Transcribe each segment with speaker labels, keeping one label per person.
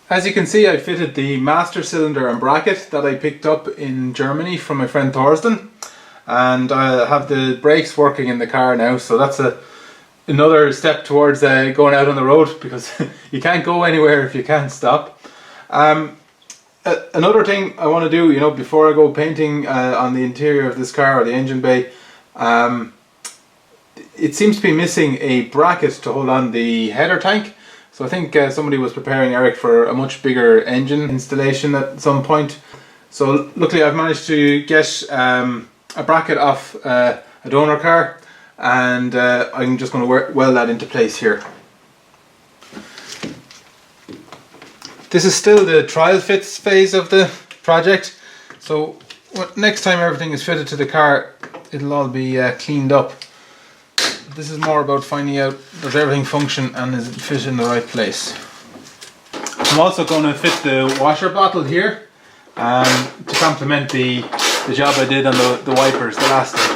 Speaker 1: As you can see, I fitted the master cylinder and bracket that I picked up in Germany from my friend Thorsten, and I have the brakes working in the car now, so that's another step towards going out on the road, because you can't go anywhere if you can't stop. Another thing I want to do, before I go painting on the interior of this car or the engine bay, it seems to be missing a bracket to hold on the header tank. So I think somebody was preparing Erik for a much bigger engine installation at some point. So luckily I've managed to get a bracket off a donor car, and I'm just going to weld that into place here. This is still the trial fits phase of the project, so next time everything is fitted to the car, it'll all be cleaned up. This is more about finding out, does everything function and is it fit in the right place. I'm also going to fit the washer bottle here to complement the job I did on the wipers the last time.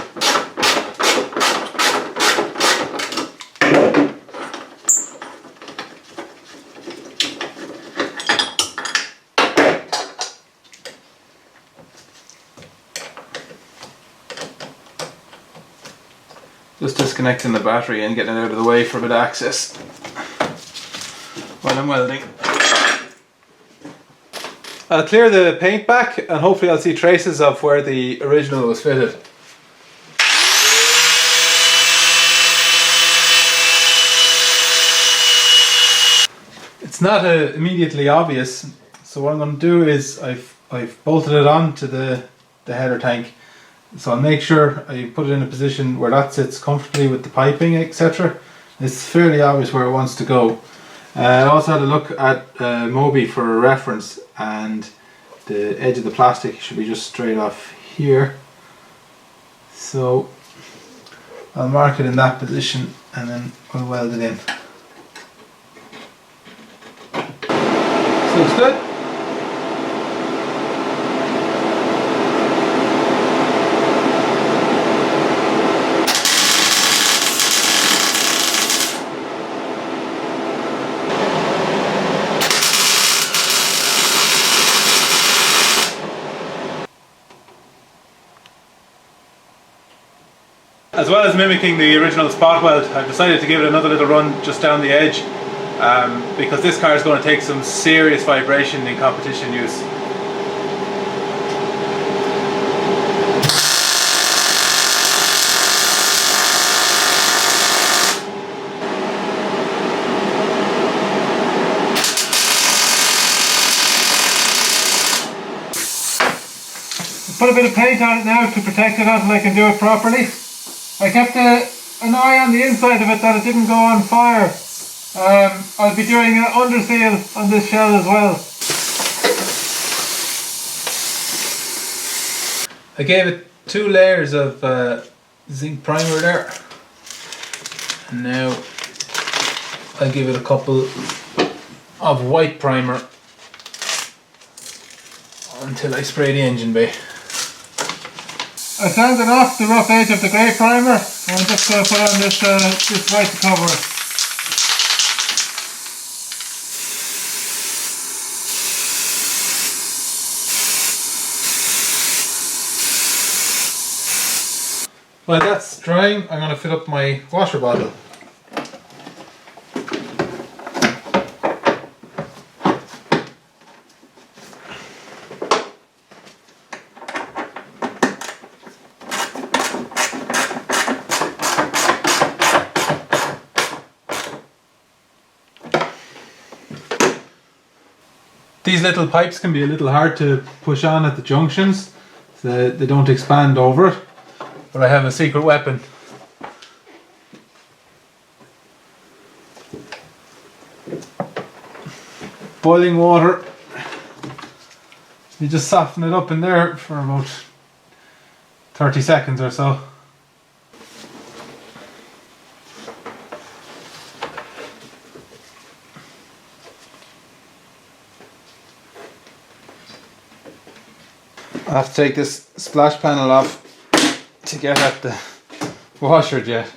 Speaker 1: Just disconnecting the battery and getting it out of the way for a bit of access while I'm welding. I'll clear the paint back and hopefully I'll see traces of where the original was fitted. It's not immediately obvious, so what I'm going to do is I've bolted it onto the header tank. So I'll make sure I put it in a position where that sits comfortably with the piping, etc. It's fairly obvious where it wants to go. I also had a look at Moby for a reference, and the edge of the plastic should be just straight off here. So I'll mark it in that position and then I'll weld it in. So it's good. As well as mimicking the original spot weld, I've decided to give it another little run just down the edge, because this car is going to take some serious vibration in competition use. Put a bit of paint on it now to protect it until I can do it properly. I kept an eye on the inside of it that it didn't go on fire. I'll be doing an underseal on this shell as well. I gave it 2 layers of zinc primer there, and now I'll give it a couple of white primer until I spray the engine bay. I sanded off the rough edge of the grey primer, and I'm just going to put on this white to cover it. While that's drying, I'm going to fill up my washer bottle. These little pipes can be a little hard to push on at the junctions, so they don't expand over it, but I have a secret weapon. Boiling water. You just soften it up in there for about 30 seconds or so. I have to take this splash panel off to get at the washer jet.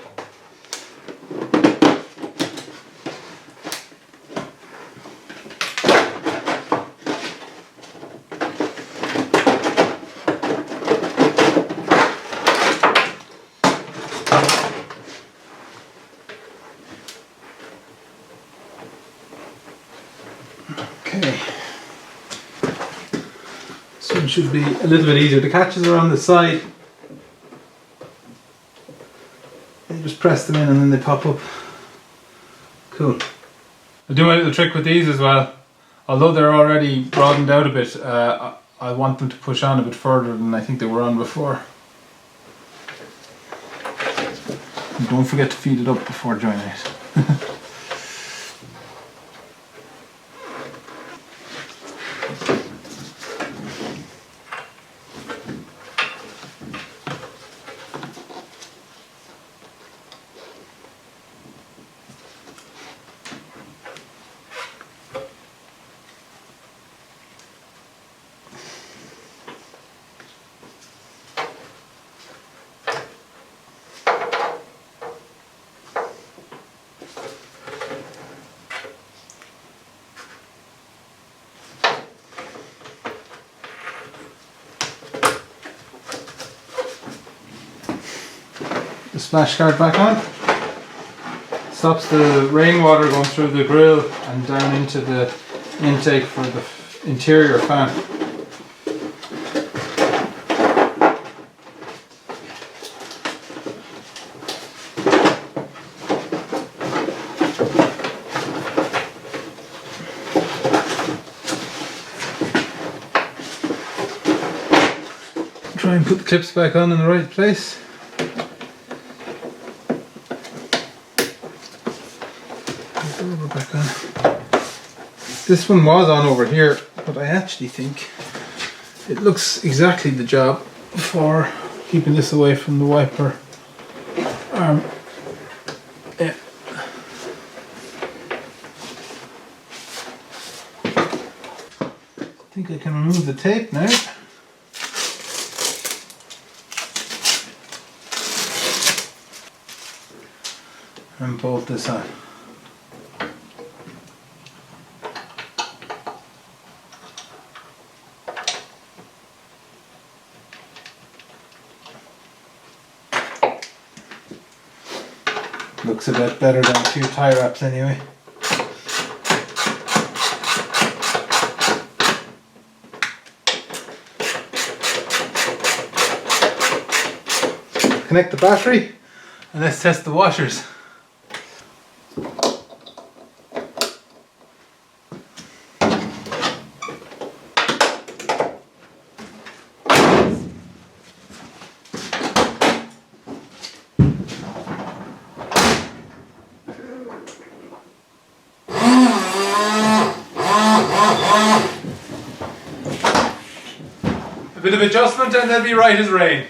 Speaker 1: Okay. This one should be a little bit easier. The catches are on the side. You just press them in and then they pop up. Cool. I do my little trick with these as well. Although they're already broadened out a bit, I want them to push on a bit further than I think they were on before. And don't forget to feed it up before joining it. The splash guard back on. Stops the rainwater going through the grill and down into the intake for the interior fan. Try and put the clips back on in the right place. Back on. This one was on over here, but I actually think it looks exactly the job for keeping this away from the wiper arm. Yeah. I think I can remove the tape now. And bolt this on. Looks a bit better than a few tie wraps anyway. Connect the battery and let's test the washers. A bit of adjustment and they'll be right as rain.